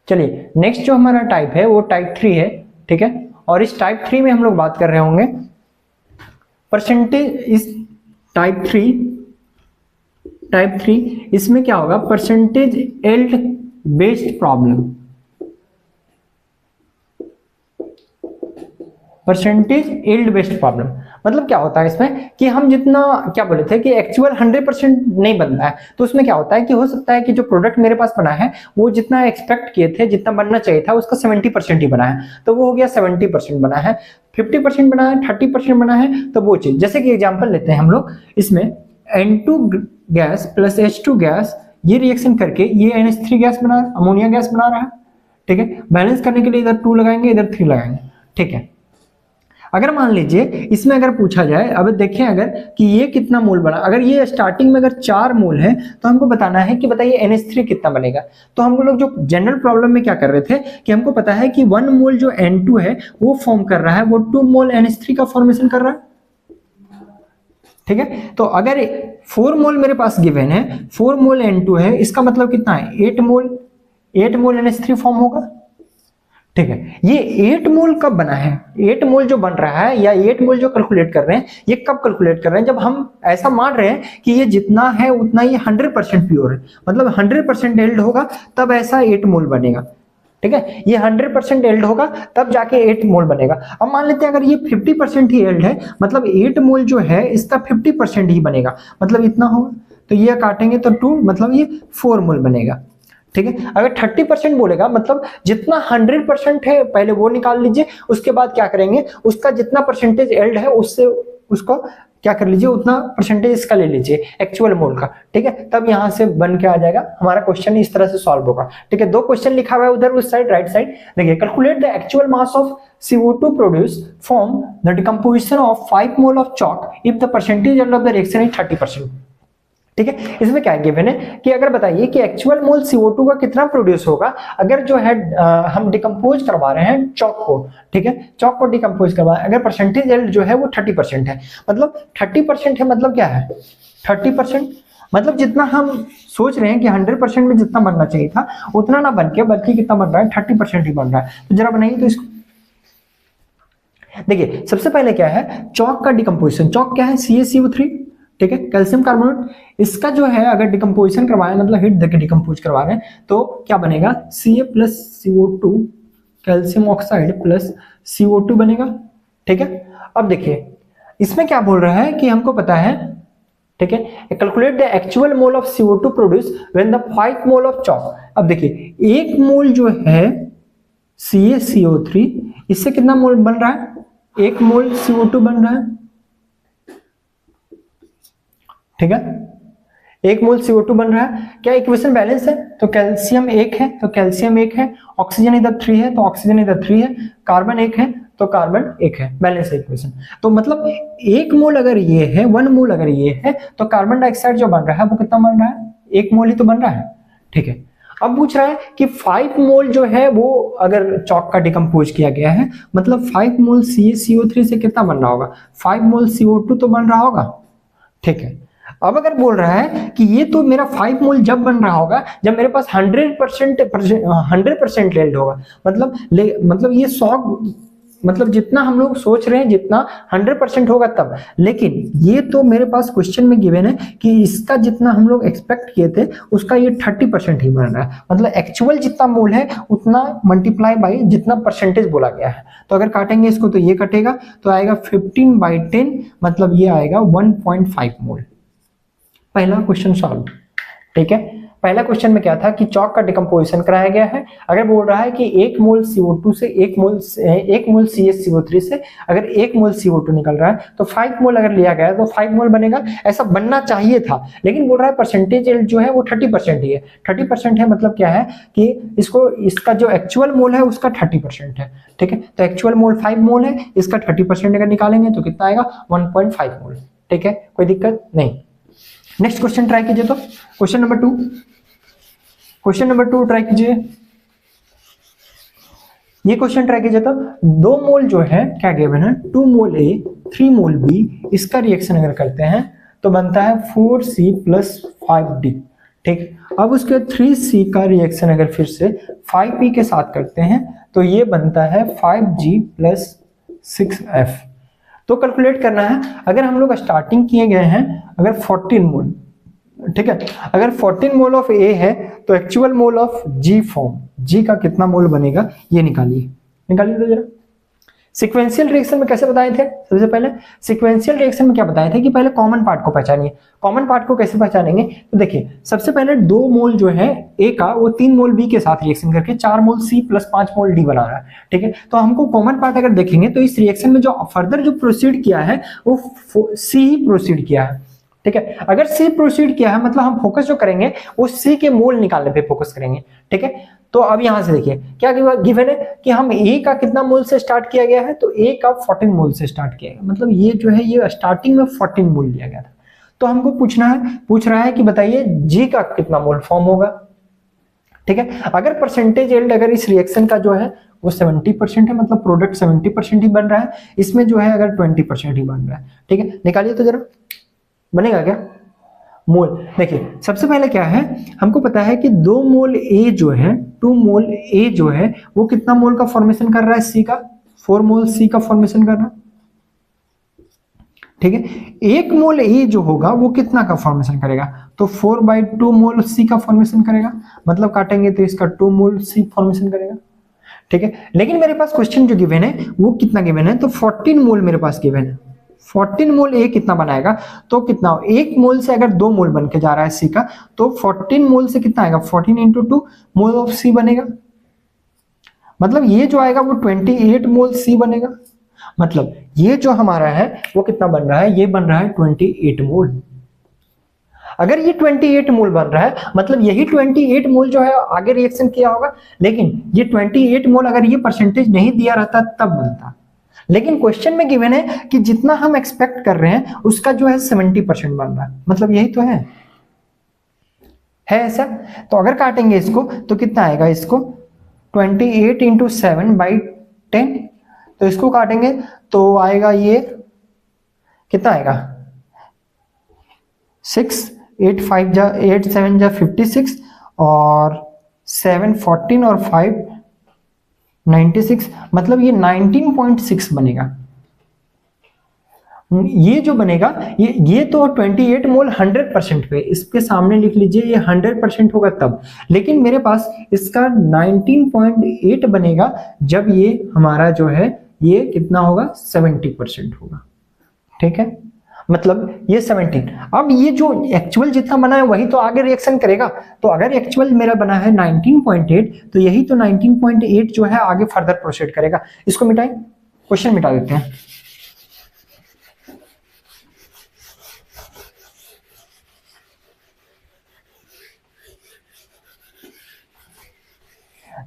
चलिए नेक्स्ट जो हमारा टाइप है वो टाइप 3 है, ठीक है। और इस टाइप 3 में हम लोग बात कर रहे होंगे परसेंटेज। इस टाइप 3 इसमें क्या होगा, percentage yield based problem. Percentage yield based problem मतलब क्या होता है इसमें कि हम जितना क्या बोले थे कि एक्चुअल 100% नहीं बन रहा है, तो उसमें क्या होता है कि हो सकता है कि जो प्रोडक्ट मेरे पास बना है वो जितना एक्सपेक्ट किए थे, जितना बनना चाहिए था उसका 70% ही बना है, तो वो हो गया 70% बना है। 50% बना है, 30% बना है, तो वो चीज जैसे कि एग्जाम्पल लेते हैं हम लोग, इसमें N2 gas plus H2 gas ये रिएक्शन करके ये NH3 गैस बना रहा है, अमोनिया गैस बना रहा है, ठीक है। बैलेंस करने के लिए इधर 2 लगाएंगे, इधर 3 लगाएंगे, ठीक है। अगर मान लीजिए इसमें अगर पूछा जाए, अब देखें अगर कि ये कितना मोल बना, अगर ये स्टार्टिंग में अगर 4 मोल है तो हमको बताना है कि बताइए NH3 कितना बनेगा। तो हम लोग जो जनरल प्रॉब्लम में क्या कर रहे थे कि हमको पता है कि 1 मोल जो N2 है वो फॉर्म कर रहा है, वो 2 मोल NH3 का फॉर्मेशन कर रहा है, ठीक है। तो अगर 4 मोल मेरे पास गिवन है, 4 मोल N2 है, इसका मतलब कितना है 8 मोल NH3 फॉर्म होगा, ठीक है। ये 8 मोल कब बना है, 8 मोल जो बन रहा है या 8 मोल जो कैलकुलेट कर रहे हैं, ये कब कैलकुलेट कर रहे हैं, जब हम ऐसा मान रहे हैं कि ये जितना है उतना ये 100% प्योर है, मतलब 100% एल्ड होगा तब ऐसा 8 मोल बनेगा, ठीक है। ये 100% एल्ड होगा तब जाके 8 मोल बनेगा। अब मान लेते हैं अगर ये 50% ही एल्ड है, मतलब 8 मोल जो है इसका 50% ही बनेगा, मतलब इतना होगा, तो ये काटेंगे तो 2, मतलब ये 4 मोल बनेगा, ठीक है। अगर 30% बोलेगा मतलब जितना 100% है पहले वो निकाल लीजिए, उसके बाद क्या करेंगे उसका जितना परसेंटेज एल्ड है उससे उसको क्या कर लीजिए, उतना परसेंटेज इसका ले लीजिए एक्चुअल मोल का, ठीक है। तब यहां से बन के आ जाएगा हमारा क्वेश्चन, इस तरह से सॉल्व होगा, ठीक है। 2 क्वेश्चन लिखा हुआ है उधर उस साइड राइट साइड, देखिए calculate the actual mass of CO2 produce from the decomposition of 5 mole of chalk if the percentage yield of the reaction is 30%, ठीक है। इसमें क्या गिवन है कि अगर बताइए कि एक्चुअल मोल CO2 का कितना प्रोड्यूस होगा अगर जो है हम डिकम्पोज करवा रहे हैं चॉक को, ठीक है, चॉक को डिकम्पोज करवा, अगर परसेंटेज एल्ड जो है वो 30% है, मतलब 30% है, मतलब क्या है 30%, मतलब जितना हम सोच रहे हैं कि 100% में जितना बनना चाहिए था उतना ना बन के बल्कि कितना बन रहा है 30% ही बन रहा है। तो जरा बनाइए तो इसको देखिए, सबसे पहले क्या है चॉक का डिकम्पोजिशन, चॉक क्या है CaCO3, ठीक है, कैल्शियम कार्बोनेट, इसका जो है अगर डिकम्पोजिशन करवाए मतलब हिट देके डिकम्पोज करवा रहे हैं तो क्या बनेगा Ca plus CO2 calcium oxide plus CO2 बनेगा, ठीक है। अब देखिए इसमें क्या बोल रहा है कि हमको पता है, ठीक है, calculate the actual mole of CO2 produce when the 5 mole of chalk. अब देखिए 1 मोल जो है CaCO3 इससे कितना मोल बन रहा है, 1 मोल CO2 बन रहा है, ठीक है, 1 मोल CO2 बन रहा है। क्या इक्वेशन बैलेंस है, तो कैल्शियम 1 है तो कैल्शियम 1 है, ऑक्सीजन इधर 3 है तो ऑक्सीजन इधर 3 है, कार्बन 1 है तो कार्बन 1 है, बैलेंस है इक्वेशन। तो मतलब 1 मोल अगर ये है, 1 मोल अगर ये है तो कार्बन डाइऑक्साइड जो बन रहा है वो कितना बन रहा है, 1 मोल ही तो बन रहा है, ठीक है। अब पूछ रहा है कि 5 मोल जो है वो अगर चॉक का डिकम्पोज किया गया है मतलब 5 मोल CaCO3 से कितना बन रहा होगा, 5 मोल CO2 तो बन रहा होगा, ठीक है। अब अगर बोल रहा है कि ये तो मेरा 5 मोल जब बन रहा होगा जब मेरे पास 100% एल्ड होगा, मतलब ये 100 मतलब जितना हम लोग सोच रहे हैं जितना 100% होगा तब, लेकिन ये तो मेरे पास क्वेश्चन में गिवन है कि इसका जितना हम लोग एक्सपेक्ट किए थे उसका ये 30% ही बन रहा है, मतलब एक्चुअल जितना मोल है उतना मल्टीप्लाई बाई जितना परसेंटेज बोला गया है। तो अगर काटेंगे इसको तो ये कटेगा तो आएगा 15/10, मतलब ये आएगा 1.5 मोल। पहला क्वेश्चन सॉल्व, ठीक है। पहला क्वेश्चन में क्या था कि चॉक का डिकम्पोजिशन कराया गया है, अगर बोल रहा है कि 1 मोल CO2 से 1 मोल CaCO3 से अगर 1 मोल CO2 निकल रहा है तो 5 मोल अगर लिया गया तो 5 मोल बनेगा, ऐसा बनना चाहिए था, लेकिन बोल रहा है परसेंटेज जो है वो 30% ही है। 30% है मतलब क्या है कि इसका जो एक्चुअल मोल है उसका 30% है, ठीक है। तो एक्चुअल मोल 5 मोल है, इसका 30% अगर निकालेंगे तो कितना आएगा 1.5 मोल, ठीक है, कोई दिक्कत नहीं। नेक्स्ट क्वेश्चन ट्राई कीजिए, तो क्वेश्चन नंबर 2 ट्राई कीजिए। ये क्वेश्चन ट्राई कीजिए तो 2 मोल जो है क्या गिवन है 2 मोल A 3 मोल B, इसका रिएक्शन अगर करते हैं तो बनता है 4C + 5D, ठीक। अब उसके 3C का रिएक्शन अगर फिर से 5P के साथ करते हैं तो ये बनता है 5G प्लस 6F। तो कैलकुलेट करना है, अगर हम लोग स्टार्टिंग किए गए हैं अगर 14 मोल, ठीक है, अगर 14 मोल ऑफ A है तो actual mole of G form, G का कितना मोल बनेगा ये निकालिए तो जरा। सीक्वेंशियल रिएक्शन में कैसे बताए थे, सबसे पहले सीक्वेंशियल रिएक्शन में क्या बताए थे कि पहले कॉमन पार्ट को पहचानिए। कॉमन पार्ट को कैसे पहचानेंगे, तो देखिए सबसे पहले 2 मोल जो है A का वो 3 मोल B के साथ रिएक्शन करके 4 मोल C प्लस 5 मोल D बना रहा है, ठीक है। तो हमको कॉमन पार्ट अगर देखेंगे तो इस रिएक्शन में जो फर्दर जो प्रोसीड किया है वो C ही प्रोसीड किया है, ठीक है। अगर C प्रोसीड किया है मतलब हम फोकस जो करेंगे वो C के मोल निकालने पे फोकस करेंगे, ठीक है। तो अब यहां से देखिए क्या गिवन है कि हम A का कितना मोल से स्टार्ट किया गया है, तो A का 14 मोल से स्टार्ट किया गया, मतलब ये जो है ये स्टार्टिंग में 14 मोल लिया गया था। तो हमको पूछ रहा है कि बताइए G का कितना मोल फॉर्म होगा, ठीक है। अगर परसेंटेज यील्ड अगर इस रिएक्शन का जो है वो 70% है, मतलब प्रोडक्ट 70% ही बन रहा है, इसमें जो है अगर 20% ही बन रहा है, ठीक है। निकालिए तो जरा, बनेगा क्या मोल। देखिए सबसे पहले क्या है, हमको पता है कि 2 मोल A जो है 2 मोल A जो है वो कितना मोल का फॉर्मेशन कर रहा है, C का 4 मोल C का फॉर्मेशन कर रहा है, ठीक है। 1 मोल A जो होगा वो कितना का फॉर्मेशन करेगा, तो 4/2 मोल C का फॉर्मेशन करेगा, मतलब काटेंगे तो इसका 2 मोल C फॉर्मेशन करेगा, ठीक है। लेकिन मेरे पास क्वेश्चन जो गिवन है वो कितना गिवन है, तो 14 मोल मेरे पास गिवन है। 14 मोल A कितना बनाएगा, तो कितना 1 मोल से अगर 2 मोल बन के जा रहा है C का, तो 14 मोल से कितना आएगा 14 × 2 मोल ऑफ C बनेगा, मतलब ये जो आएगा वो 28 मोल C बनेगा। मतलब ये जो हमारा है वो कितना बन रहा है, ये बन रहा है 28 मोल। अगर ये 28 मोल बन रहा है मतलब यही 28 मोल जो है आगे रिएक्शन किया होगा, लेकिन ये 28 मोल अगर ये परसेंटेज नहीं दिया रहता तब बनता। लेकिन क्वेश्चन में गिवन है कि जितना हम एक्सपेक्ट कर रहे हैं उसका जो है 70% बन रहा है, मतलब यही तो है ऐसा। तो अगर काटेंगे इसको तो कितना आएगा, इसको 28 × 7/10, तो इसको काटेंगे तो आएगा ये कितना आएगा 6, 8 5 जा 8 7 जा 56 और 7 14 और 5 96, मतलब ये 19.6 बनेगा। ये जो बनेगा ये तो 28 मोल 100% पे, इसके सामने लिख लीजिए ये 100% होगा तब, लेकिन मेरे पास इसका 19.8 बनेगा जब ये हमारा जो है ये कितना होगा 70% होगा, ठीक है। मतलब ये 17। अब ये जो एक्चुअल जितना बना है वही तो आगे रिएक्शन करेगा, तो अगर एक्चुअल मेरा बना है 19.8 तो यही तो 19.8 जो है आगे फर्दर प्रोसीड करेगा। इसको मिटाएं, क्वेश्चन मिटा देते हैं।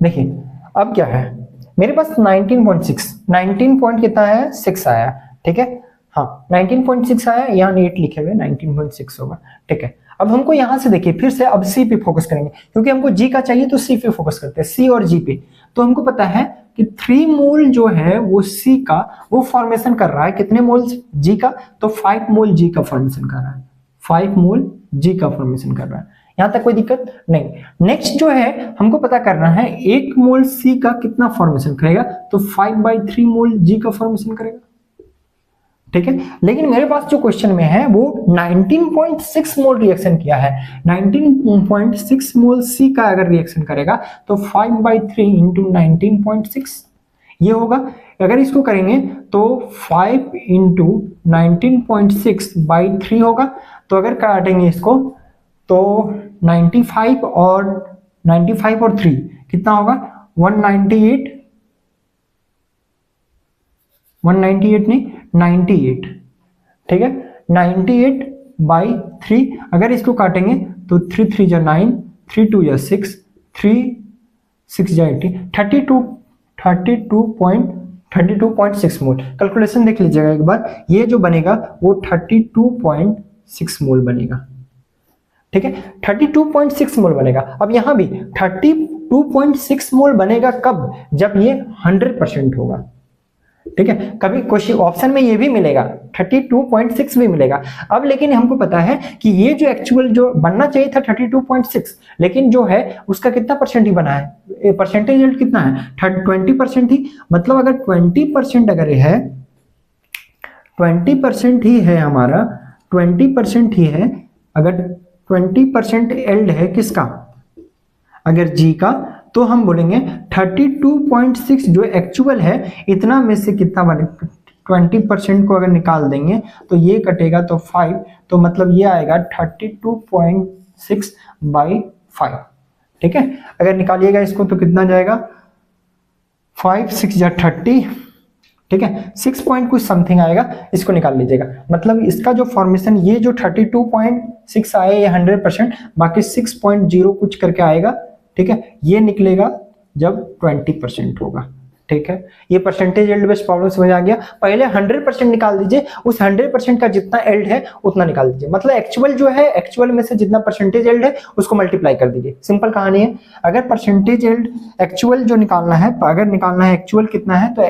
देखिए अब क्या है मेरे पास 19 पॉइंट कितना है 6 आया, ठीक है। हाँ 19.6 आया, यहाँ 8 लिखे हुए 19.6 होगा, ठीक है। अब हमको यहाँ से देखिए फिर से अब C पे फोकस करेंगे, क्योंकि हमको G का चाहिए तो C पे फोकस करते हैं, C और G पे। तो हमको पता है कि 3 मोल जो है वो C का वो फॉर्मेशन कर रहा है, कितने मोल G का, तो 5 मोल G का फॉर्मेशन कर रहा है, 5 मोल G का फॉर्मेशन कर रहा है। यहां तक कोई दिक्कत नहीं। नेक्स्ट जो है हमको पता करना है 1 मोल C का कितना फॉर्मेशन करेगा, तो 5/3 मोल G का फॉर्मेशन करेगा, ठीक है। लेकिन मेरे पास जो क्वेश्चन में है वो 19.6 मोल रिएक्शन किया है, 19.6 मोल C का अगर रिएक्शन करेगा तो 5/3 × 19.6 ये होगा। अगर इसको करेंगे तो 5 × 19.6/3 होगा, तो अगर काटेंगे इसको तो 95 और 3 कितना होगा 198 नहीं 98, ठीक है। 98/3 अगर इसको काटेंगे तो 3 3 जा 9, 3 2 जा 6, 3 6 जा 18, 32.6 मोल। कैलकुलेशन देख लीजिएगा एक बार, ये जो बनेगा वो 32.6 मोल बनेगा, ठीक है। 32.6 मोल बनेगा। अब यहां भी 32.6 मोल बनेगा कब, जब ये 100% होगा, ठीक है, कभी क्वेश्चन ऑप्शन में ये भी मिलेगा 32.6 भी मिलेगा। अब लेकिन हमको पता है कि ये जो एक्चुअल जो बनना चाहिए था 32.6, लेकिन जो है उसका कितना परसेंट ही बना है, परसेंटेज रेट कितना है 20% ही। मतलब अगर 20% अगर है 20% ही है हमारा, 20% ही है, अगर 20% एल्ड है किसका, अगर जी का, तो हम बोलेंगे 32.6 जो एक्चुअल है इतना में से कितना बने, 20% को अगर निकाल देंगे तो ये कटेगा तो 5, तो मतलब ये आएगा 32.6 बाई 5। ठीक है, अगर निकालिएगा इसको तो कितना जाएगा, 5 6 जा 30, ठीक है 6 पॉइंट कुछ समथिंग आएगा, इसको निकाल लीजिएगा। मतलब इसका जो फॉर्मेशन ये जो 32.6 आए ये 100%, बाकी 6.0 कुछ करके आएगा। ठीक है, ये निकलेगा जब 20% होगा। ठीक है, ये परसेंटेज एल्ड बेस्ड प्रॉब्लम समझ आ गया। पहले 100% निकाल दीजिए, उस 100% का जितना एल्ड है उतना निकाल दीजिए। मतलब एक्चुअल जो है, एक्चुअल में से जितना परसेंटेज एल्ड है उसको मल्टीप्लाई कर दीजिए, सिंपल कहानी है। अगर परसेंटेज एल्ड एक्चुअल जो निकालना है, अगर निकालना है एक्चुअल कितना है तो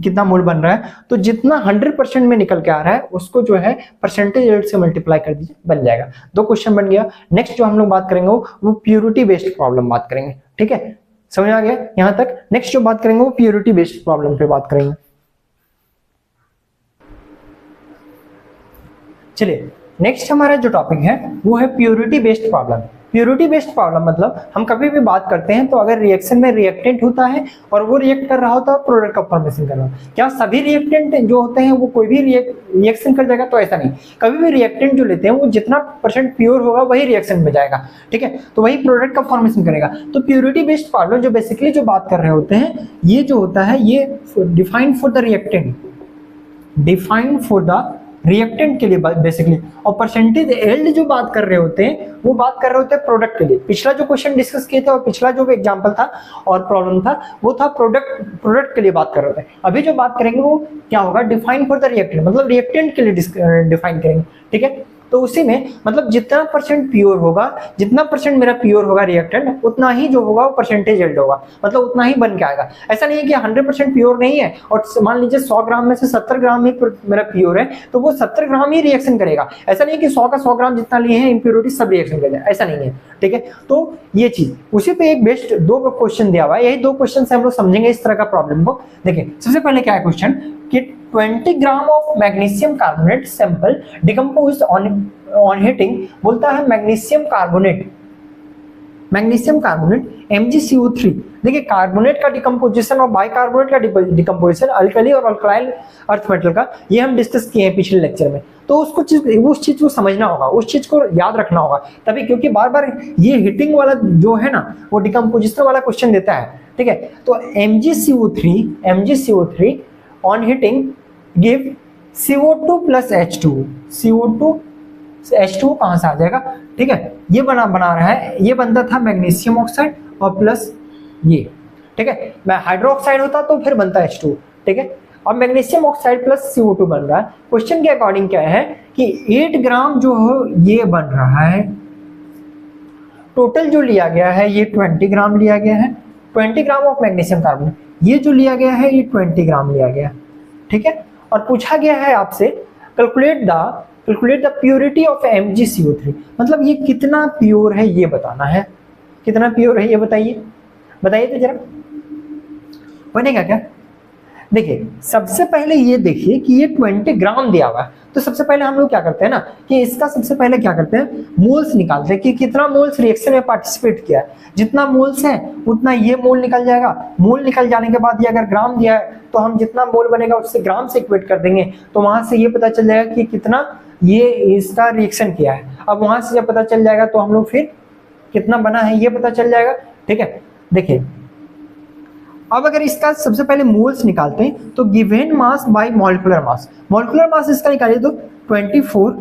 कितना मोल बन रहा है, तो जितना 100% में निकल के आ रहा है उसको जो है परसेंटेज एल्ड से मल्टीप्लाई कर दीजिए, बन जाएगा। 2 क्वेश्चन बन गया। नेक्स्ट जो हम लोग बात करेंगे वो प्योरिटी बेस्ड प्रॉब्लम बात करेंगे। ठीक है, समझ आ गया यहां तक। नेक्स्ट जो बात करेंगे वो प्योरिटी बेस्ड प्रॉब्लम पे बात करेंगे। चलिए, नेक्स्ट हमारा जो टॉपिक है वो है purity based problem. Purity based problem मतलब हम कभी भी बात करते हैं तो अगर रिएक्शन में रिएक्टेंट होता है और वो रिएक्ट कर रहा होता है प्रोडक्ट का फॉर्मेशन कर रहा है, क्या सभी रिएक्टेंट जो होते हैं वो कोई भी रिएक्शन कर जाएगा, तो ऐसा नहीं। कभी भी रिएक्टेंट जो लेते हैं वो जितना % प्योर होगा वही रिएक्शन में जाएगा। ठीक है, तो वही प्रोडक्ट का फॉर्मेशन करेगा। तो प्योरिटी बेस्ड प्रॉब्लम जो बेसिकली जो बात कर रहे होते हैं, ये जो होता है ये defined for the reactant, defined for the reactant के लिए बेसिकली, और परसेंटेज एल्ड जो बात कर रहे होते हैं वो बात कर रहे होते हैं प्रोडक्ट के लिए। पिछला जो क्वेश्चन डिस्कस किए थे और पिछला जो एग्जांपल था और प्रॉब्लम था वो था प्रोडक्ट के लिए बात कर रहे थे। अभी जो बात करेंगे वो क्या होगा, डिफाइन फॉर द रिएक्टेंट, मतलब रिएक्टेंट के लिए डिफाइन करेंगे। ठीक है, तो उसी में मतलब जितना % प्योर होगा, जितना % मेरा प्योर होगा रिएक्टेंट, उतना ही जो होगा वो परसेंटेज एल्ड होगा, मतलब उतना ही बन के आएगा। ऐसा नहीं है कि 100% प्योर नहीं है और मान लीजिए 100 ग्राम में से 70 ग्राम ही मेरा प्योर है तो वो 70 ग्राम ही रिएक्शन करेगा। ऐसा नहीं है कि 100 का 100 ग्राम जितना लिए हैं इम्प्योरिटी सब रिएक्शन करेगा, ऐसा नहीं है। ठीक है, तो ये चीज उसी पे एक बेस्ट 2 क्वेश्चन दिया हुआ है, यही 2 क्वेश्चन से हम लोग समझेंगे इस तरह का प्रॉब्लम को। देखिए, सबसे पहले क्या है क्वेश्चन कि 20 gram of magnesium carbonate sample decomposed on heating, बोलता है मैग्नीशियम कार्बोनेट MgCO3। देखिए, कार्बोनेट का डिकम्पोजिशन और बाइकार्बोनेट का डिकम्पोजिशन, अल्कली और अल्कलाइल अर्थ मेटल का, ये हम डिस्कस किए हैं पिछले लेक्चर में। तो उसको उस चीज को समझना होगा, उस चीज को याद रखना होगा तभी, क्योंकि बार बार ये हीटिंग वाला जो है ना वो डिकम्पोजिशन वाला क्वेश्चन देता है। ठीक है, तो MgCO3 on heating give CO2 plus H2 कहां से आ जाएगा। ठीक है, ये बना रहा है, ये बनता था मैग्नीशियम ऑक्साइड और प्लस ये। ठीक है, मैं हाइड्रोक्साइड होता तो फिर बनता H2। ठीक है, अब मैग्नीशियम ऑक्साइड प्लस CO2 बन रहा है। क्वेश्चन के अकॉर्डिंग क्या है कि 8 ग्राम जो हो ये बन रहा है, टोटल जो लिया गया है ये 20 ग्राम लिया गया है, 20 ग्राम ऑफ मैग्नीशियम कार्बोनेट, ये जो लिया गया है ये 20 ग्राम लिया गया। ठीक है, और पूछा गया है आपसे calculate the purity of MgCO3, मतलब ये कितना प्योर है ये बताना है। कितना प्योर है ये बताइए तो जरा, बनेगा क्या। देखिए, सबसे पहले ये देखिए कि ये 20 ग्राम दिया हुआ है, तो सबसे पहले हम लोग क्या करते हैं ना कि इसका सबसे पहले क्या करते हैं, मोल्स निकालते हैं कि कितना मोल्स रिएक्शन में पार्टिसिपेट किया है। जितना मोल्स है उतना ये मोल निकल जाएगा। मोल निकल जाने के बाद ये अगर ग्राम दिया है तो हम जितना मोल बनेगा उससे ग्राम से इक्वेट कर देंगे, तो वहां से ये पता चल जाएगा कि कितना ये इसका रिएक्शन किया है। अब वहां से जब पता चल जाएगा तो हम लोग फिर कितना बना है ये पता चल जाएगा। ठीक है, देखिए अब अगर इसका सबसे पहले मोल्स निकालते हैं तो गिवन मास बाय मॉलिक्यूलर मास इसका निकालिए तो 24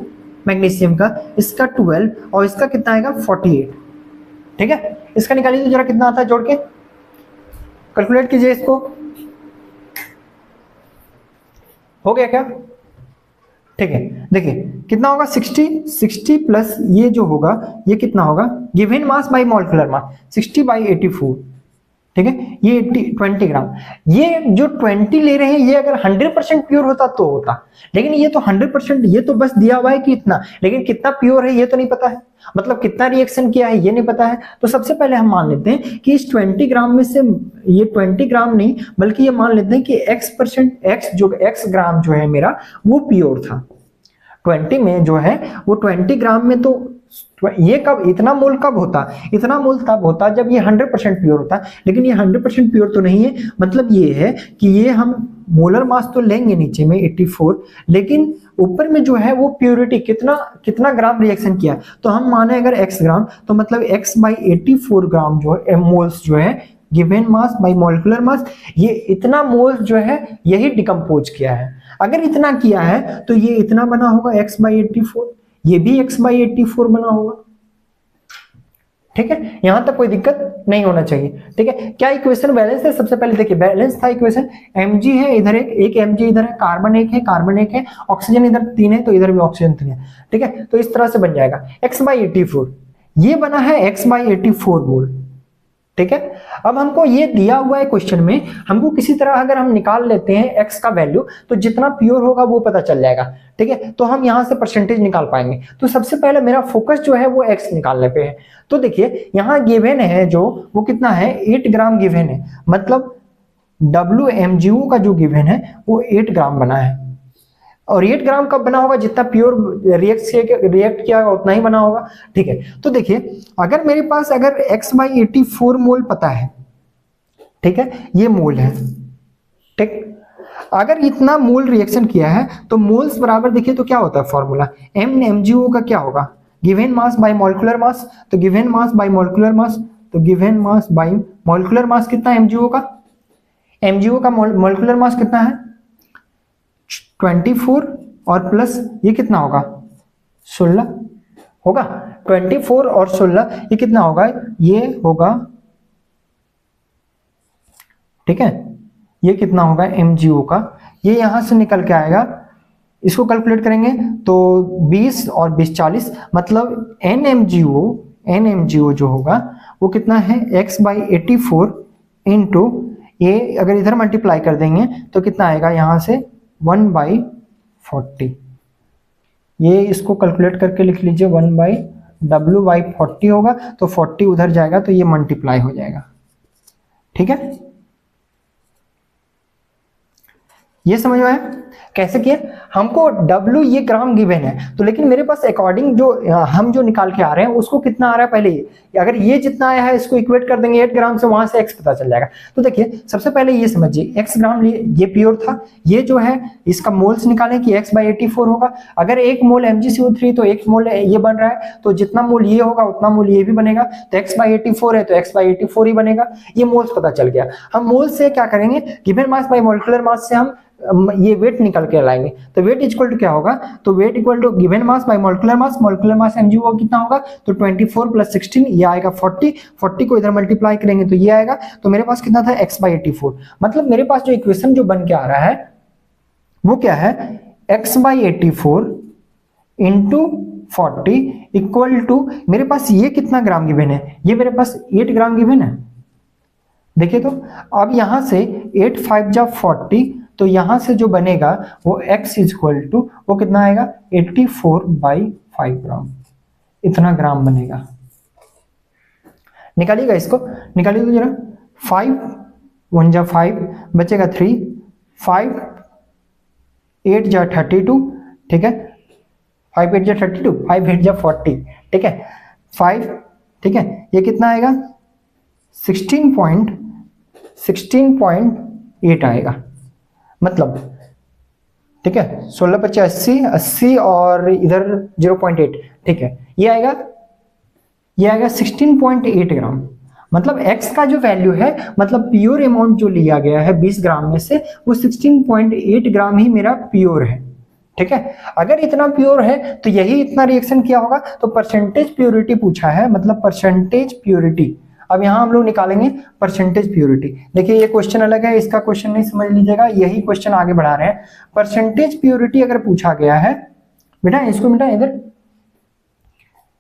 मैग्नीशियम का, इसका 12 और इसका कितना आएगा 48। ठीक है, इसका निकालिए तो जरा कितना आता है, जोड़ के कैलकुलेट कीजिए इसको। हो गया क्या। ठीक है, देखिए कितना होगा 60 प्लस ये जो होगा ये कितना होगा, गिवन मास बाय मॉलिक्यूलर मास 60/84। ठीक है, ये 20 ग्राम। ये जो 20 ले रहे हैं ये अगर 100% प्योर होता तो होता, लेकिन ये तो 100%, ये तो बस दिया हुआ है कि इतना, लेकिन कितना प्योर है ये तो नहीं पता है, मतलब कितना रिएक्शन किया है ये नहीं पता है। तो सबसे पहले हम मान लेते हैं कि इस 20 ग्राम में से, ये 20 ग्राम नहीं बल्कि ये मान लेते हैं कि x ग्राम जो है मेरा वो प्योर था। 20 में जो है वो 20 ग्राम में, तो ये कब इतना मोल कब होता, इतना मोल तब होता जब ये 100% प्योर होता, लेकिन ये 100% प्योर तो नहीं है। मतलब ये है कि ये हम मोलर मास तो लेंगे नीचे में 84, लेकिन ऊपर में जो है वो प्योरिटी कितना ग्राम रिएक्शन किया, तो हम माने अगर x ग्राम, तो मतलब x/84 ग्राम जो है मोल्स जो है गिवन मास बाय मॉलिक्यूलर मास, ये इतना मोल्स जो है यही डिकम्पोज किया है। अगर इतना किया है तो ये इतना बना होगा x/84, ये भी x/84 बना होगा। ठीक है, यहां तक कोई दिक्कत नहीं होना चाहिए। ठीक है, क्या इक्वेशन बैलेंस है? सबसे पहले देखिए बैलेंस था इक्वेशन, mg है इधर एक mg इधर है, कार्बन एक है, ऑक्सीजन इधर 3 है, तो इधर भी ऑक्सीजन 3 है। ठीक है, तो इस तरह से बन जाएगा x/84, ये बना है x/84 मोल। ठीक है, अब हमको ये दिया हुआ है क्वेश्चन में, हमको किसी तरह अगर हम निकाल लेते हैं x का वैल्यू, तो जितना प्योर होगा वो पता चल जाएगा। ठीक है, तो हम यहां से परसेंटेज निकाल पाएंगे। तो सबसे पहले मेरा फोकस जो है वो x निकालने पे है। तो देखिए यहां गिवन है जो, वो कितना है 8 ग्राम गिवन है, मतलब WMgO का जो गिवन है वो 8 ग्राम बना है। और 8 ग्राम कब बना होगा? जितना प्योर रिएक्ट किया होगा उतना ही बना होगा। ठीक है, तो देखिए अगर मेरे पास अगर x/84 मोल पता है, ठीक है, ये मोल है। ठीक, अगर इतना मोल रिएक्शन किया है तो मोल्स बराबर देखिए तो क्या होता है फॉर्मूला, MgO का क्या होगा, given mass by molecular mass. तो given mass by molecular mass, तो given mass by molecular mass कितना MgO का, MgO का मॉलिक्यूलर मास कितना है 24, और प्लस ये कितना होगा 16 होगा, 24 और 16 ये कितना होगा, ये होगा, ठीक है, ये कितना होगा MgO का, ये यहां से निकल के आएगा, इसको कैलकुलेट करेंगे तो 20 और 20 40, मतलब NMgO जो होगा वो कितना है x/84 इंटू, ये अगर इधर मल्टीप्लाई कर देंगे तो कितना आएगा यहां से 1/40, ये इसको कैलकुलेट करके लिख लीजिए 1/W/40 होगा, तो 40 उधर जाएगा तो ये मल्टीप्लाई हो जाएगा। ठीक है, ये समझ में आया कैसे किया? हमको W ये ग्राम गिवन है, तो लेकिन मेरे पास अकॉर्डिंग जो हम जो निकाल के आ रहे हैं उसको कितना आ रहा है पहले अगर ये जितना आया है इसको इक्वेट कर देंगे 8 ग्राम से, वहां से x पता चल जाएगा। तो देखिए सबसे पहले ये समझिए x ग्राम ये प्योर था, ये जो है इसका मोल्स निकालें कि x/84 होगा। अगर 1 मोल MgCO3 तो 1 मोल ये बन रहा है, तो जितना मोल ये होगा उतना मोल ये भी बनेगा, तो x/84 है तो x/84 ही बनेगा। ये मोल्स पता चल गया। हम मोल से क्या करेंगे, गिवन मास बाय मॉलिक्यूलर मास से हम ये वेट निकल के लाएंगे, तो वेट इक्वल टू क्या होगा, तो weight equal to given mass by molecular mass MgO कितना होगा, तो 24 + 16 ये आएगा 40 को इधर मल्टीप्लाई करेंगे तो ये आएगा, तो मेरे पास कितना था x/84। मतलब मेरे पास जो इक्वेशन जो बन के आ रहा है वो क्या है, x/84 इंटू 40 इक्वल टू, मेरे पास ये कितना ग्राम गिवन है, ये मेरे पास 8 ग्राम गिवन है। देखिए तो अब यहां से 8 5 जा 40, तो यहां से जो बनेगा वो x इक्वल टू वो कितना आएगा 84/5 ग्राम, इतना ग्राम बनेगा। निकालिएगा इसको, निकालिए तो जरा, 5 1 जा 5 बचेगा 3, 5 8 जा 32, ठीक है, 5 8 जा 32, 5 8 जा 40, ठीक है, 5, ठीक है, ये कितना आएगा 16.8 आएगा, मतलब ठीक है, 16 × 25 80 और इधर 0.8, ठीक है, ये आएगा 16.8 ग्राम। मतलब x का जो वैल्यू है, मतलब प्योर अमाउंट जो लिया गया है 20 ग्राम में से, वो 16.8 ग्राम ही मेरा प्योर है। ठीक है, अगर इतना प्योर है तो यही इतना रिएक्शन किया होगा। तो परसेंटेज प्योरिटी पूछा है, मतलब परसेंटेज प्योरिटी। अब यहां हम लोग निकालेंगे परसेंटेज प्योरिटी। देखिए ये क्वेश्चन अलग है, इसका क्वेश्चन नहीं समझ लीजिएगा, यही क्वेश्चन आगे बढ़ा रहे हैं। परसेंटेज प्योरिटी अगर पूछा गया है, बेटा इसको मिटा, इधर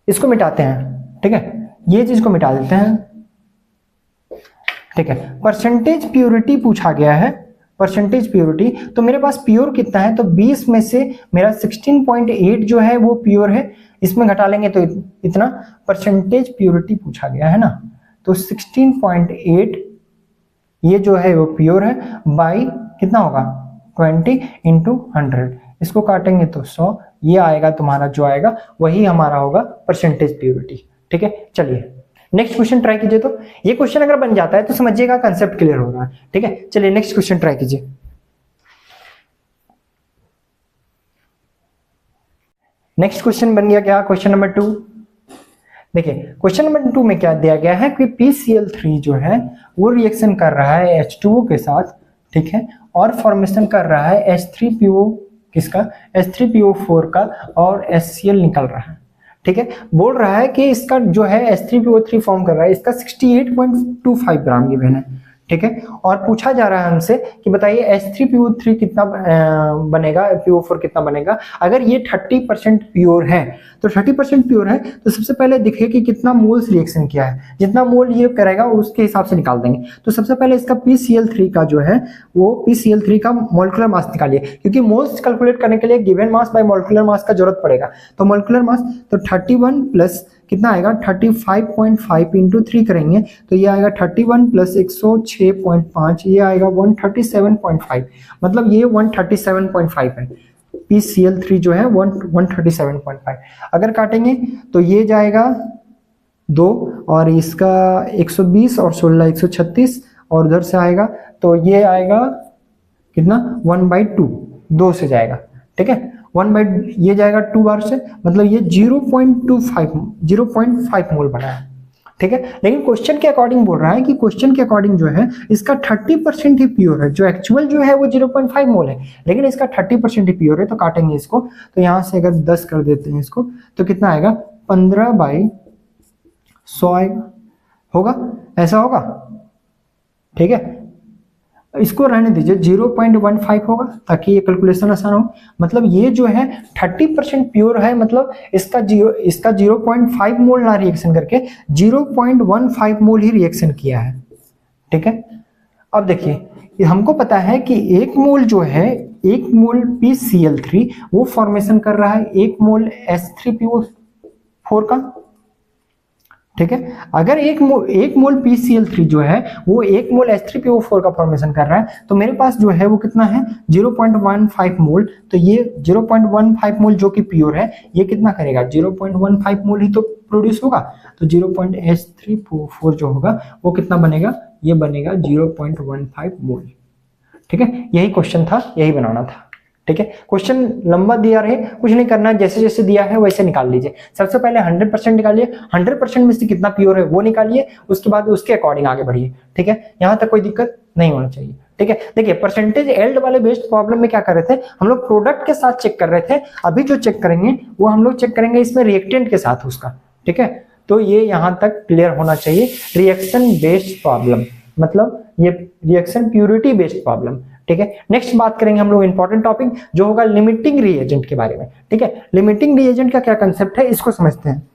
इसको मिटाते हैं, ठीक है, ये चीज को मिटा देते हैं, ठीक है। परसेंटेज प्योरिटी पूछा गया है, परसेंटेज प्योरिटी, तो मेरे पास प्योर कितना है, तो 20 में से मेरा 16.8 जो है वो प्योर है, इसमें घटा लेंगे तो इतना परसेंटेज प्योरिटी पूछा गया है ना, तो 16.8 ये जो है वो प्योर है, बाई कितना होगा 20 इंटू 100, इसको काटेंगे तो 100, ये आएगा तुम्हारा जो आएगा वही हमारा होगा परसेंटेज प्योरिटी। ठीक है, चलिए नेक्स्ट क्वेश्चन ट्राई कीजिए। तो ये क्वेश्चन अगर बन जाता है तो समझिएगा कंसेप्ट क्लियर हो रहा है। ठीक है, चलिए नेक्स्ट क्वेश्चन ट्राई कीजिए। नेक्स्ट क्वेश्चन बन गया क्या, क्वेश्चन नंबर 2। देखिए क्वेश्चन नंबर 2 में क्या दिया गया है कि PCl3 जो है वो रिएक्शन कर रहा है H2O के साथ, ठीक है, और फॉर्मेशन कर रहा है H3PO किसका, H3PO4 का, और HCl निकल रहा है। ठीक है, बोल रहा है कि इसका जो है H3PO3 फॉर्म कर रहा है, इसका 68.25 ग्राम गिवन है। ठीक है, और पूछा जा रहा है हमसे कि बताइए H3PO3 कितना बनेगा, PO4 कितना बनेगा। अगर ये 30% प्योर है, तो 30% प्योर है तो सबसे पहले दिखे कि कितना मोल्स रिएक्शन किया है, जितना मोल ये करेगा उसके हिसाब से निकाल देंगे। तो सबसे पहले इसका PCl3 का जो है वो PCl3 का मोलिकुलर मास निकालिए, क्योंकि मोल्स कैलकुलेट करने के लिए given mass bye molecular mass का जरूरत पड़ेगा। तो मोलिकुलर मास तो 31 प्लस कितना आएगा 35.5 इंटू 3 करेंगे तो ये आएगा 31 प्लस 106.5, ये आएगा 137.5, मतलब ये 137.5 है। PCl3 जो है 137.5, अगर काटेंगे तो ये जाएगा 2, और इसका 120 और 16 136, और उधर से आएगा तो ये आएगा कितना 1/2, 2 से जाएगा। ठीक है, 1/, ये जाएगा 2 बार से, मतलब ये 0.5 मोल बना है। ठीक है, लेकिन क्वेश्चन के अकॉर्डिंग बोल रहा है कि क्वेश्चन के अकॉर्डिंग जो है इसका 30% ही प्योर है, जो एक्चुअल जो है वो 0.5 मोल है, लेकिन इसका 30% ही प्योर है। तो काटेंगे इसको, तो यहां से अगर 10 कर देते हैं इसको तो कितना आएगा 15/100 आएगा, होगा ऐसा होगा। ठीक है, इसको रहने दीजिए 0.15 होगा ताकि ये कैलकुलेशन आसान हो। मतलब ये जो है 30% प्योर है, मतलब इसका 0.5 मोल ना रिएक्शन करके 0.15 मोल ही रिएक्शन किया है। ठीक है, अब देखिए हमको पता है कि 1 मोल जो है 1 मोल PCl3 वो फॉर्मेशन कर रहा है 1 मोल H3PO4 का। ठीक है, अगर एक मोल PCl3 जो है वो 1 मोल H3PO4 का फॉर्मेशन कर रहा है, तो मेरे पास जो है वो कितना है 0.15 मोल। तो ये 0.15 मोल जो कि प्योर है, ये कितना करेगा 0.15 मोल ही तो प्रोड्यूस होगा। तो 0.H3PO4 जो होगा वो कितना बनेगा, ये बनेगा 0.15 मोल। ठीक है, यही क्वेश्चन था, यही बनाना था। ठीक है, क्वेश्चन लंबा दिया रहे, कुछ नहीं करना, जैसे जैसे दिया है वैसे निकाल लीजिए। सबसे पहले 100% निकालिए, 100% में से कितना प्योर है वो निकालिए, उसके बाद उसके अकॉर्डिंग आगे बढ़िए। ठीक है, यहां तक कोई दिक्कत नहीं होना चाहिए। ठीक है, देखिए परसेंटेज एल्ड वाले बेस्ड प्रॉब्लम में क्या कर रहे थे हम लोग, प्रोडक्ट के साथ चेक कर रहे थे। अभी जो चेक करेंगे वो हम लोग चेक करेंगे इसमें रिएक्टेंट के साथ उसका। ठीक है, तो ये यहां तक क्लियर होना चाहिए। रिएक्शन बेस्ड प्रॉब्लम मतलब ये रिएक्शन प्योरिटी बेस्ड प्रॉब्लम। ठीक है, नेक्स्ट बात करेंगे हम लोग इंपॉर्टेंट टॉपिक जो होगा लिमिटिंग रिएजेंट के बारे में। ठीक है, लिमिटिंग रिएजेंट का क्या कंसेप्ट है इसको समझते हैं।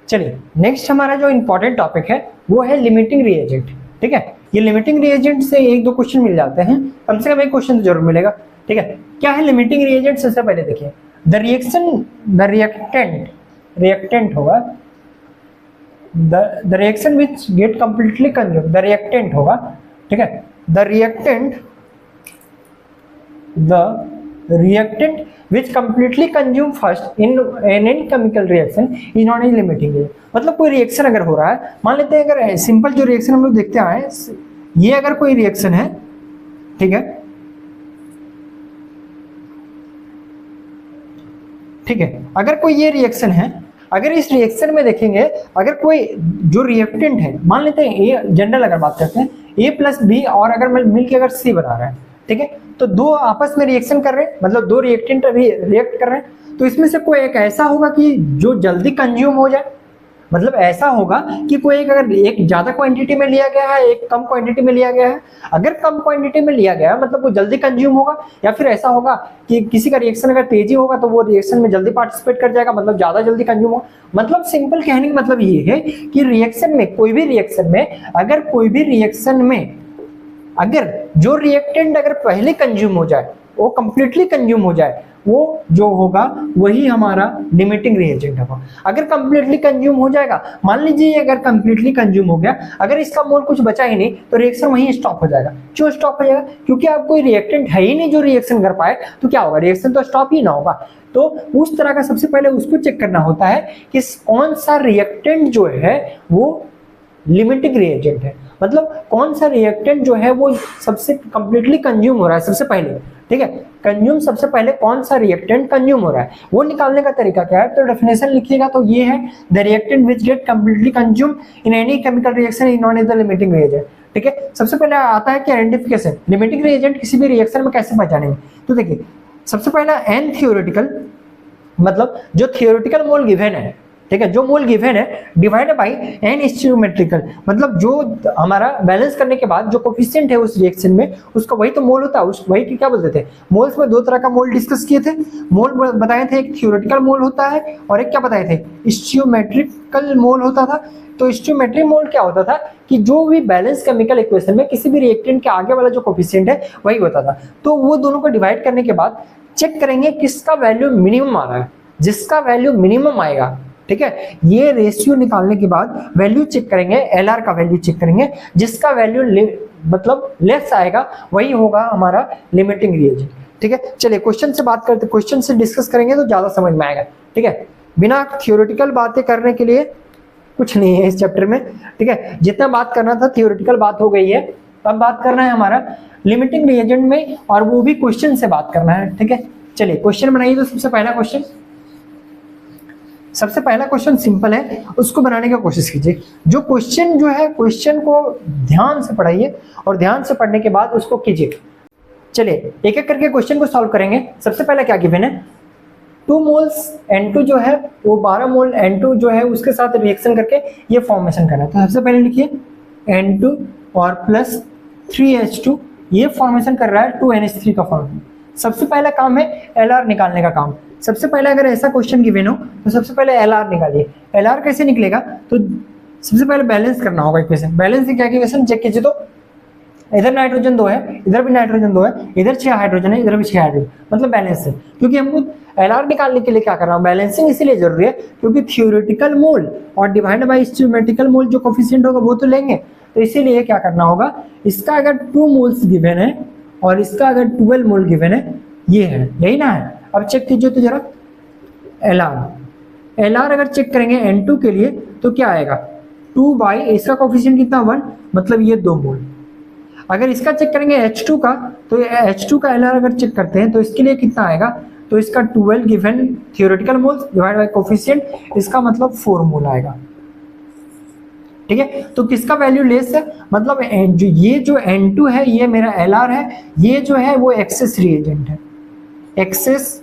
चलिए नेक्स्ट हमारा जो इंपॉर्टेंट टॉपिक है वो है लिमिटिंग रिएजेंट। ठीक है, ये लिमिटिंग रिएजेंट से 1-2 क्वेश्चन मिल जाते हैं, कम से कम एक क्वेश्चन तो जरूर मिलेगा। ठीक है, क्या है लिमिटिंग रिएजेंट, सबसे पहले देखिए द रिएक्टेंट होगा the reaction which get completely consume, the reactant होगा। ठीक है, the reactant which completely consume first in any chemical reaction is not a limiting agent। मतलब कोई रिएक्शन अगर हो रहा है, मान लेते हैं अगर सिंपल जो रिएक्शन हम लोग देखते आए, ये अगर कोई रिएक्शन है, ठीक है, अगर कोई ये रिएक्शन है, अगर इस रिएक्शन में देखेंगे अगर कोई जो रिएक्टेंट है, मान लेते हैं ए, जनरल अगर बात करते हैं A प्लस बी और अगर मिलकर अगर C बना रहा है, ठीक है, तो 2 आपस में रिएक्शन कर रहे हैं, मतलब 2 रिएक्टेंट रिएक्ट कर रहे हैं, तो इसमें से कोई एक ऐसा होगा कि जो जल्दी कंज्यूम हो जाए, मतलब ऐसा होगा कि कोई एक अगर एक ज्यादा क्वांटिटी में लिया गया है, एक कम क्वांटिटी में लिया गया है। अगर कम क्वांटिटी में लिया गया है मतलब वो जल्दी कंज्यूम होगा, या फिर ऐसा होगा कि किसी का रिएक्शन अगर तेजी होगा तो वो रिएक्शन में जल्दी पार्टिसिपेट कर जाएगा, मतलब ज्यादा जल्दी कंज्यूम होगा। मतलब सिंपल कहने का मतलब ये है कि रिएक्शन में, कोई भी रिएक्शन में, अगर कोई भी रिएक्शन में अगर जो रिएक्टेंट अगर पहले कंज्यूम हो जाए, वो कंप्लीटली कंज्यूम हो जाए, वो जो होगा वही हमारा लिमिटिंग रिएजेंट होगा। अगर कंप्लीटली कंज्यूम हो जाएगा, मान लीजिए अगर कंप्लीटली कंज्यूम हो गया, अगर इसका मोल कुछ बचा ही नहीं तो रिएक्शन वहीं स्टॉप हो जाएगा। क्यों स्टॉप हो जाएगा? क्योंकि आप कोई रिएक्टेंट है ही नहीं जो रिएक्शन कर पाए, तो क्या होगा, रिएक्शन तो स्टॉप ही ना होगा। तो उस तरह का सबसे पहले उसको चेक करना होता है कि कौन सा रिएक्टेंट जो है वो लिमिटिंग रिएजेंट है, मतलब कौन सा रिएक्टेंट जो है वो सबसे कंप्लीटली कंज्यूम हो रहा है सबसे पहले। ठीक है, कंज्यूम सबसे पहले कौन सा रिएक्टेंट कंज्यूम हो रहा है, वो निकालने का तरीका क्या है? तो डेफिनेशन लिखिएगा तो ये है, the reactant which get completely consume in any chemical reaction is known as the limiting reagent. ठीक है, सबसे पहले आता है कि आइडेंटिफिकेशन, लिमिटिंग रिएजेंट किसी भी रिएक्शन में कैसे पहचानेंगे। तो देखिए सबसे पहला एन थियोरेटिकल, मतलब जो थियोरेटिकल मोल गिवन है, ठीक है, जो मोल गिवन है डिवाइड बाय एन स्टोइकियोमेट्रिकल, मतलब जो हमारा बैलेंस करने के बाद जो कोफिशिएंट है उस रिएक्शन में उसका वही तो मोल होता है। उस वही क्या बोलते थे, मोल्स में दो तरह का मोल डिस्कस किए थे। मोल बताए थे, एक थियोरेटिकल मोल होता है और एक क्या बताए थे, स्टोइकियोमेट्रिकल मोल होता था। तो स्टोइकियोमेट्रिक मोल क्या होता था कि जो भी बैलेंस केमिकल इक्वेशन में किसी भी रिएक्टेंट के आगे वाला जो कोफिशिएंट है वही होता था। तो वो दोनों को डिवाइड करने के बाद चेक करेंगे किसका वैल्यू मिनिमम आ रहा है, जिसका वैल्यू मिनिमम आएगा, ठीक है, ये रेशियो निकालने के बाद वैल्यू चेक करेंगे, एलआर का वैल्यू चेक करेंगे, जिसका वैल्यू मतलब लेस आएगा वही होगा हमारा लिमिटिंग रिएजेंट। ठीक है, चलिए क्वेश्चन से बात करते, क्वेश्चन से डिस्कस करेंगे तो ज्यादा समझ में आएगा। ठीक है, बिना थियोरेटिकल बातें करने के लिए कुछ नहीं है इस चैप्टर में। ठीक है, जितना बात करना था थियोरेटिकल बात हो गई है, अब बात करना है हमारा लिमिटिंग रिएजेंट में, और वो भी क्वेश्चन से बात करना है। ठीक है, चलिए क्वेश्चन बनाइए। तो सबसे पहला क्वेश्चन सिंपल है, उसको बनाने की कोशिश कीजिए। जो क्वेश्चन जो है, क्वेश्चन को ध्यान से पढ़ाइए और ध्यान से पढ़ने के बाद उसको कीजिए। चलिए एक एक करके क्वेश्चन को सॉल्व करेंगे। सबसे पहले क्या गिवन है, 2 मोल्स N2 जो है वो 12 मोल N2 जो है उसके साथ रिएक्शन करके ये फॉर्मेशन करना है। तो सबसे पहले लिखिए N2 और प्लस 3H2, ये फॉर्मेशन कर रहा है 2NH3 का फॉर्मेशन। सबसे पहला काम है LR निकालने का काम। सबसे पहले अगर ऐसा क्वेश्चन गिवन हो तो सबसे पहले LR निकालिए। LR कैसे निकलेगा, तो सबसे पहले बैलेंस करना होगा इक्वेशन। बैलेंस की क्या इक्वेशन चेक कीजिए, तो इधर नाइट्रोजन 2 है, इधर भी नाइट्रोजन 2 है, इधर 6 हाइड्रोजन है, इधर भी 6 हाइड्रोजन, मतलब बैलेंस है। क्योंकि हमको LR निकालने के लिए क्या कर रहा हूँ, बैलेंसिंग इसीलिए जरूरी है क्योंकि थियोरेटिकल मोल और डिवाइड बाय स्टोइकियोमेट्रिकल मोल जो कोफिशिएंट होगा वो तो लेंगे। तो इसीलिए क्या करना होगा, इसका अगर 2 मोल्स गिवन है और इसका अगर 12 मोल गिवन है, ये है, यही ना है। अब चेक कीजिए तो जरा LR अगर चेक करेंगे N2 के लिए तो क्या आएगा, 2 बाई इसका कोफिशिएंट कितना 1, मतलब ये 2 मोल। अगर इसका चेक करेंगे H2 का, तो H2 का LR अगर चेक करते हैं तो इसके लिए कितना आएगा, तो इसका 12 given theoretical moles divide by coefficient, इसका मतलब 4 मोल आएगा। ठीक है, तो किसका वैल्यू लेस है, मतलब ये जो N2 है ये मेरा LR है, ये जो है वो एक्सेस रिएजेंट है, एक्सेस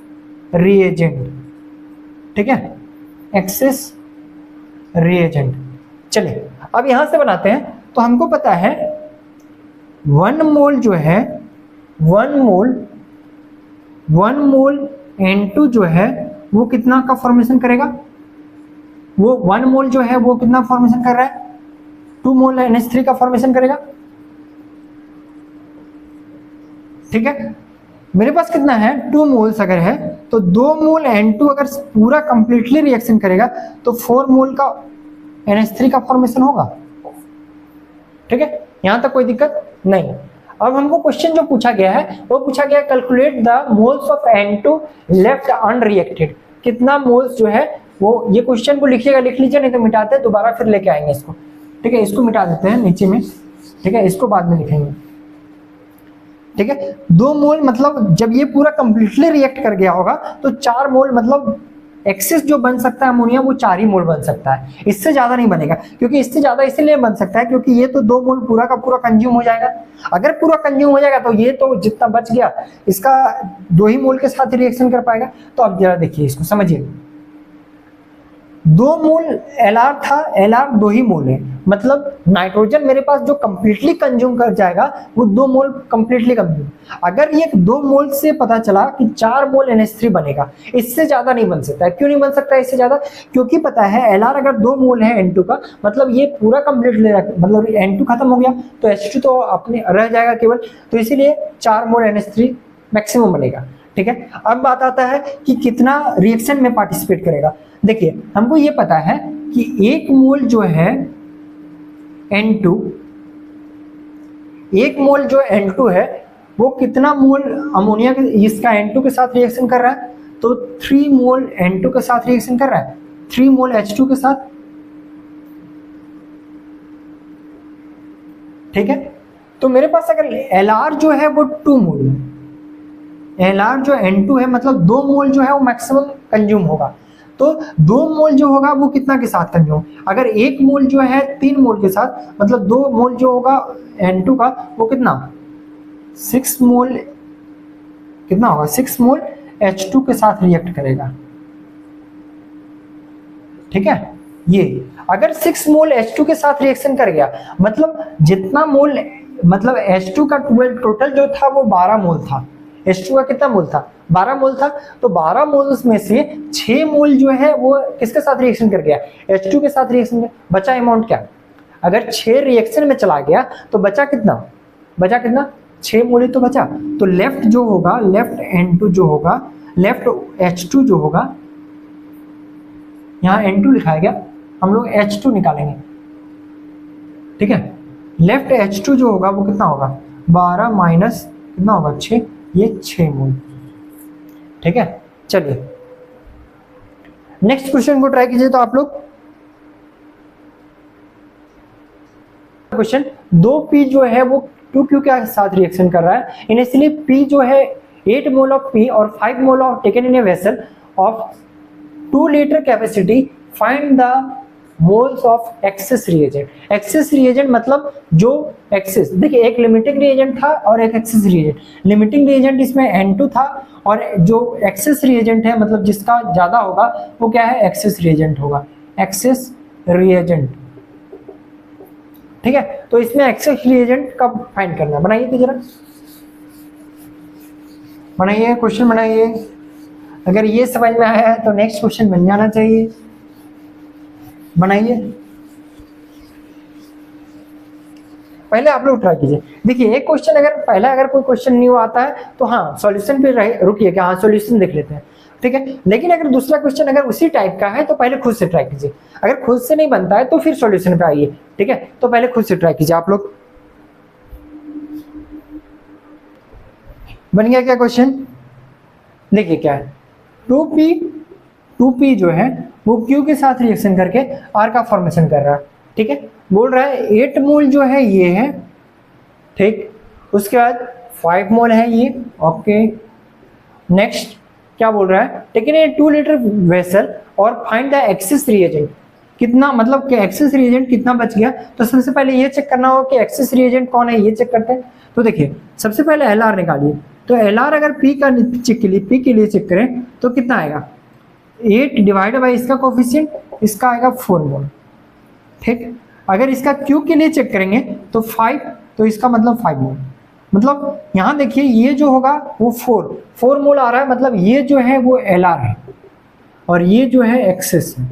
रिएजेंट। ठीक है, एक्सेस रिएजेंट। चलिए अब यहां से बनाते हैं। तो हमको पता है 1 मोल जो है, 1 मोल N2 जो है वो कितना का फॉर्मेशन करेगा, वो 1 मोल जो है वो कितना फॉर्मेशन कर रहा है, 2 मोल NH3 का फॉर्मेशन करेगा। ठीक है, मेरे पास कितना है, 2 मोल्स अगर है तो 2 मोल N2 अगर पूरा कंप्लीटली रिएक्शन करेगा तो 4 मोल का NH3 का फॉर्मेशन होगा। ठीक है, यहां तक कोई दिक्कत नहीं। अब हमको क्वेश्चन जो पूछा गया है वो पूछा गया calculate the moles of N2 left unreacted, कितना मोल्स जो है वो, ये क्वेश्चन को लिखिएगा, लिख लीजिए नहीं तो मिटाते हैं, दोबारा फिर लेके आएंगे इसको। ठीक है, इसको मिटा देते हैं नीचे में। ठीक है, इसको बाद में लिखेंगे। ठीक है, 2 मोल मतलब जब ये पूरा कंप्लीटली रिएक्ट कर गया होगा तो 4 मोल, मतलब एक्सेस जो बन सकता है अमोनिया वो 4 ही मोल बन सकता है, इससे ज्यादा नहीं बनेगा। क्योंकि इससे ज्यादा इसलिए बन सकता है क्योंकि ये तो 2 मोल पूरा का पूरा कंज्यूम हो जाएगा। अगर पूरा कंज्यूम हो जाएगा तो ये तो जितना बच गया इसका 2 ही मोल के साथ रिएक्शन कर पाएगा। तो अब जरा देखिए इसको समझिए, 2 मोल एलआर था, एलआर 2 ही मोल है, मतलब नाइट्रोजन मेरे पास जो कंप्लीटली कंज्यूम कर जाएगा वो 2 मोल कंप्लीटली कंज्यूम। अगर ये 2 मोल से पता चला कि 4 मोल NH3 बनेगा, इससे ज्यादा नहीं बन सकता है। क्यों नहीं बन सकता इससे ज्यादा? क्योंकि पता है एलआर अगर 2 मोल है N2 का, मतलब ये पूरा कंप्लीटली, मतलब N2 खत्म हो गया तो H2 तो अपने रह जाएगा केवल, तो इसीलिए 4 मोल NH3 मैक्सिमम बनेगा। ठीक है, अब बात आता है कि कितना रिएक्शन में पार्टिसिपेट करेगा। देखिए हमको ये पता है कि 1 मोल जो है N2, 1 मोल जो N2 है वो कितना मोल अमोनिया के इसका N2 के साथ रिएक्शन कर रहा है? तो 3 मोल N2 के साथ रिएक्शन कर रहा है, 3 मोल H2 के साथ। ठीक है, तो मेरे पास अगर LR जो है वो 2 मोल है, LR जो N2 है मतलब 2 मोल जो है वो मैक्सिमम कंज्यूम होगा। तो 2 मोल जो होगा वो कितना के साथ कंज्यूम? अगर 1 मोल जो है 3 मोल के साथ, मतलब 2 मोल जो होगा N2 का वो कितना 6 मोल, कितना होगा 6 मोल H2 के साथ रिएक्ट करेगा। ठीक है, ये अगर 6 मोल H2 के साथ रिएक्शन कर गया, मतलब जितना मोल, मतलब H2 का टोटल जो था वो 12 मोल था। H2 का कितना मोल था? 12 मोल था। तो 12 मोल में से 6 मोल जो है वो किसके साथ रिएक्शन कर गया? H2 के साथ रिएक्शन कर। बचा अमाउंट क्या? अगर 6 रिएक्शन में चला गया तो बचा कितना? बचा कितना? 6 मोल ही तो बचा। तो लेफ्ट जो होगा, लेफ्ट N2 जो होगा, लेफ्ट H2 जो होगा, यहाँ N2 लिखा है क्या, हम लोग H2 निकालेंगे। ठीक है, लेफ्ट H2 जो होगा वो कितना होगा 12 माइनस कितना होगा 6, ये 6 मोल। ठीक है, चलिए नेक्स्ट क्वेश्चन को ट्राई कीजिए। तो आप लोग क्वेश्चन 2P जो है वो 2Q के साथ रिएक्शन कर रहा है। इनिशियली P जो है 8 मोल ऑफ P और 5 mole of taken in a vessel of 2 litre capacity, find the moles of access reagent. Access reagent मतलब जो एक्सेस, देखिए एक लिमिटिंग रिएजेंट था और एक एक्सेस रिएजेंट। लिमिटिंग रिएजेंट इसमें N2 था और जो एक्सेस रिएजेंट है मतलब जिसका ज्यादा होगा वो क्या है? एक्सेस रिएजेंट होगा, एक्सेस रिएजेंट। ठीक है, तो इसमें एक्सेस रिएजेंट कब फाइंड करना है? बनाइए तो जरा, बनाइए क्वेश्चन बनाइए। अगर ये समझ में आया है तो नेक्स्ट क्वेश्चन बन जाना चाहिए। बनाइए, पहले आप लोग ट्राई कीजिए। देखिए एक क्वेश्चन अगर पहला अगर कोई क्वेश्चन न्यू आता है तो हाँ सॉल्यूशन पे रुकिए कि हाँ सॉल्यूशन देख लेते हैं। ठीक है, लेकिन अगर दूसरा क्वेश्चन अगर उसी टाइप का है तो पहले खुद से ट्राई कीजिए। अगर खुद से नहीं बनता है तो फिर सॉल्यूशन पे आइए। ठीक है, तो पहले खुद से ट्राई कीजिए आप लोग। बन गया क्या क्वेश्चन? देखिए क्या है, 2P जो है वो Q के साथ रिएक्शन करके R का फॉर्मेशन कर रहा है। ठीक है, बोल रहा है 8 मोल जो है ये है, ठीक, उसके बाद 5 मोल है ये, ओके। नेक्स्ट क्या बोल रहा है? टेकन ए 2 लीटर वेसल और फाइंड द एक्सेस रिएजेंट। कितना, मतलब कि एक्सेस रिएजेंट कितना बच गया? तो सबसे पहले ये चेक करना होगा कि एक्सेस रिएजेंट कौन है, ये चेक करते हैं। तो देखिए सबसे पहले LR निकालिए। तो LR अगर P के लिए चेक करें तो कितना आएगा? 8 डिवाइड बाई इसका कोफिशिएंट, इसका आएगा 4 मोल। ठीक, अगर इसका Q के लिए चेक करेंगे तो 5, तो इसका मतलब 5 मोल। मतलब यहाँ देखिए ये जो होगा वो 4 मोल आ रहा है, मतलब ये जो है वो LR है और ये जो है एक्सेस है,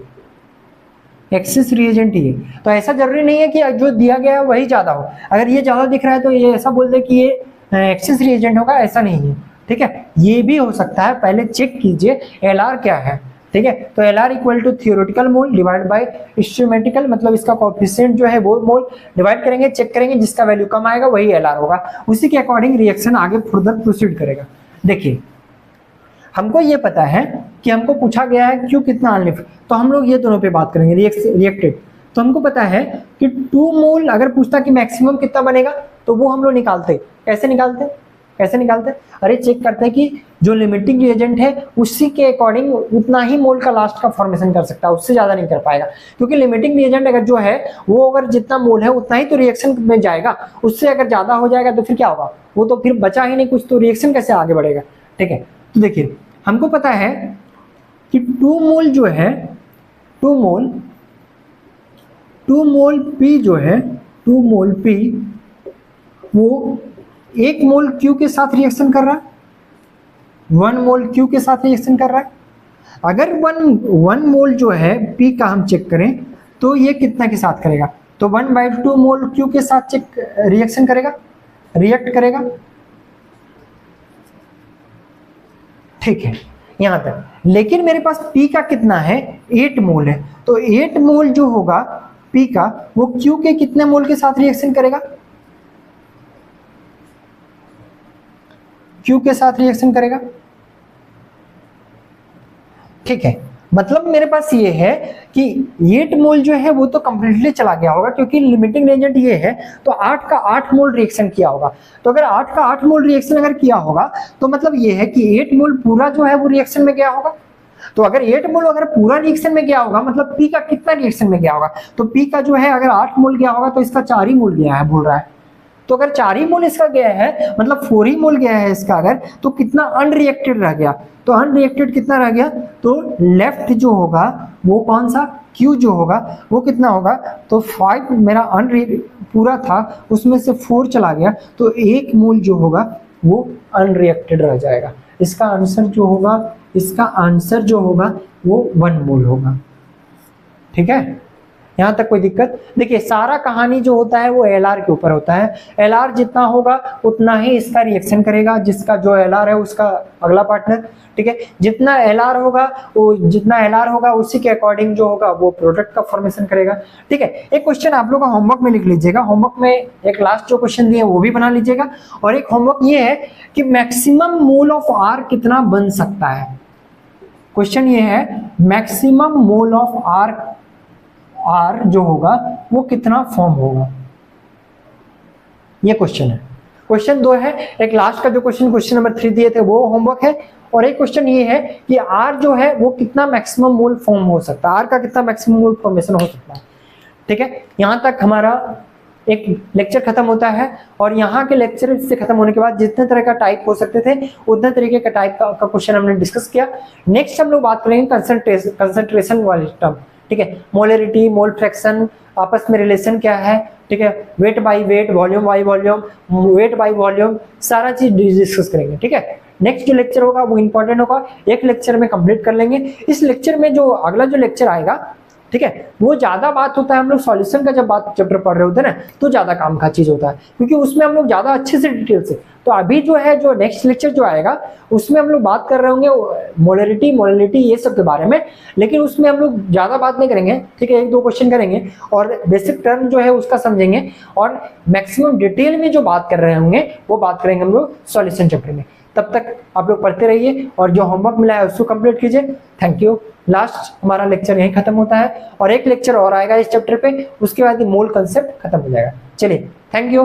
एक्सेस रिएजेंट ही है। तो ऐसा जरूरी नहीं है कि जो दिया गया है वही ज्यादा हो। अगर ये ज्यादा दिख रहा है तो ये ऐसा बोल दे कि ये एक्सेस रिएजेंट होगा, ऐसा नहीं है। ठीक है, ये भी हो सकता है, पहले चेक कीजिए LR क्या है। ठीक है, तो LR equal to theoretical mole divide by इंस्ट्रूमेंटिकल, मतलब इसका कोएफिशिएंट जो है वो मोल डिवाइड करेंगे, चेक करेंगे, जिसका वैल्यू कम आएगा वही LR होगा। उसी के अकॉर्डिंग रिएक्शन आगे फर्दर प्रोसीड करेगा। देखिए हमको ये पता है कि हमको पूछा गया है Q कितना अनलिफ्ट, तो हम लोग ये दोनों पे बात करेंगे रिएक्टेड। तो हमको पता है कि 2 मोल अगर पूछता कि मैक्सिमम कितना बनेगा तो वो हम लोग निकालते। कैसे निकालते? अरे चेक करते हैं कि जो लिमिटिंग रिएजेंट है उसी के अकॉर्डिंग उतना ही मोल का लास्ट का फॉर्मेशन कर सकता है, उससे ज्यादा नहीं कर पाएगा। क्योंकि लिमिटिंग रिएजेंट अगर जो है वो अगर जितना मोल है उतना ही तो रिएक्शन में जाएगा, उससे अगर ज्यादा हो जाएगा तो फिर क्या होगा? वो तो फिर बचा ही नहीं कुछ, तो रिएक्शन कैसे आगे बढ़ेगा? ठीक है, तो देखिए हमको पता है कि 2 मोल जो है 2 मोल पी जो है 2 मोल पी वो 1 मोल क्यू के साथ रिएक्शन कर रहा है, 1 मोल क्यू के साथ रिएक्शन कर रहा है। अगर 1 मोल जो है पी का हम चेक करें तो ये कितना के साथ करेगा, तो 1/2 मोल क्यू के साथ रिएक्शन करेगा, रिएक्ट करेगा। ठीक है यहां तक। लेकिन मेरे पास पी का कितना है 8 मोल है, तो 8 मोल जो होगा पी का वो क्यू के कितने मोल के साथ रिएक्शन करेगा, क्यू के साथ रिएक्शन करेगा। ठीक है, मतलब मेरे पास ये है कि 8 मोल जो है वो तो कंप्लीटली चला गया होगा क्योंकि लिमिटिंग रेंजेंट ये है, तो 8 का 8 मोल रिएक्शन किया होगा। तो अगर 8 का 8 मोल रिएक्शन अगर किया होगा तो मतलब ये है कि 8 मोल पूरा जो है वो रिएक्शन में गया होगा। तो अगर 8 मोल अगर पूरा रिएक्शन में गया होगा मतलब पी का कितना रिएक्शन में गया होगा, तो पी का जो है अगर 8 मोल गया होगा तो इसका 4 ही मोल गया है बोल रहा है। तो अगर 4 ही मोल इसका गया है मतलब 4 ही मोल गया है इसका अगर, तो कितना अनरिएक्टेड रह गया, तो अनरिएक्टेड कितना रह गया, तो लेफ्ट जो होगा वो कौन सा Q जो होगा वो कितना होगा, तो 5 मेरा पूरा था उसमें से 4 चला गया, तो 1 मोल जो होगा वो अनरिएक्टेड रह जाएगा। इसका आंसर जो होगा वो 1 मोल होगा। ठीक है, यहां तक कोई दिक्कत? देखिए सारा कहानी जो होता है वो एलआर के ऊपर होता है। एलआर जितना होगा उतना ही इसका रिएक्शन करेगा, जिसका जो एलआर है उसका अगला पार्टनर। ठीक है, जितना एलआर होगा उसी के अकॉर्डिंग जो होगा वो प्रोडक्ट का फॉर्मेशन करेगा। ठीक है, एक क्वेश्चन आप लोग का होमवर्क में लिख लीजिएगा, होमवर्क में एक लास्ट जो क्वेश्चन दिए वो भी बना लीजिएगा। और एक होमवर्क ये है कि मैक्सिमम मोल ऑफ आर कितना बन सकता है। क्वेश्चन ये है मैक्सिमम मोल ऑफ आर जो होगा वो कितना फॉर्म होगा, ये क्वेश्चन है। क्वेश्चन 2 है, एक लास्ट का जो क्वेश्चन नंबर 3 दिए थे वो होमवर्क है, और एक क्वेश्चन ये है कि आर जो है वो कितना मैक्सिमम मोल फॉर्म हो सकता है, आर का कितना मैक्सिमम मोल फॉर्मेशन हो सकता है। ठीक है, यहां तक हमारा एक लेक्चर खत्म होता है, और यहाँ के लेक्चर से खत्म होने के बाद जितने तरह का टाइप हो सकते थे उतने तरीके का टाइप का क्वेश्चन हमने डिस्कस किया। नेक्स्ट हम लोग बात करेंगे कंसंट्रेशन वाले टर्म। ठीक है, मोलरिटी, मोल फ्रैक्शन, आपस में रिलेशन क्या है। ठीक है, weight by weight, volume by volume, weight by volume, सारा चीज डिस्कस करेंगे। ठीक है, नेक्स्ट जो लेक्चर होगा वो इंपॉर्टेंट होगा, एक लेक्चर में कंप्लीट कर लेंगे। इस लेक्चर में जो अगला जो लेक्चर आएगा, ठीक है, वो ज्यादा बात होता है, हम लोग सॉल्यूशन का जब चैप्टर पढ़ रहे होते हैं ना तो ज्यादा काम का चीज होता है, क्योंकि उसमें हम लोग ज्यादा अच्छे से डिटेल से। तो अभी जो है जो नेक्स्ट लेक्चर जो आएगा उसमें हम लोग बात कर रहे होंगे मोलरिटी ये सब के बारे में, लेकिन उसमें हम लोग ज्यादा बात नहीं करेंगे। ठीक है, 1-2 क्वेश्चन करेंगे और बेसिक टर्म जो है उसका समझेंगे, और मैक्सिमम डिटेल में जो बात कर रहे होंगे वो बात करेंगे हम लोग सॉल्यूशन चैप्टर में। तब तक आप लोग पढ़ते रहिए और जो होमवर्क मिला है उसको कंप्लीट कीजिए। Thank you. लास्ट हमारा लेक्चर यहीं खत्म होता है, और एक लेक्चर और आएगा इस चैप्टर पे, उसके बाद मोल कंसेप्ट खत्म हो जाएगा। चलिए, थैंक यू।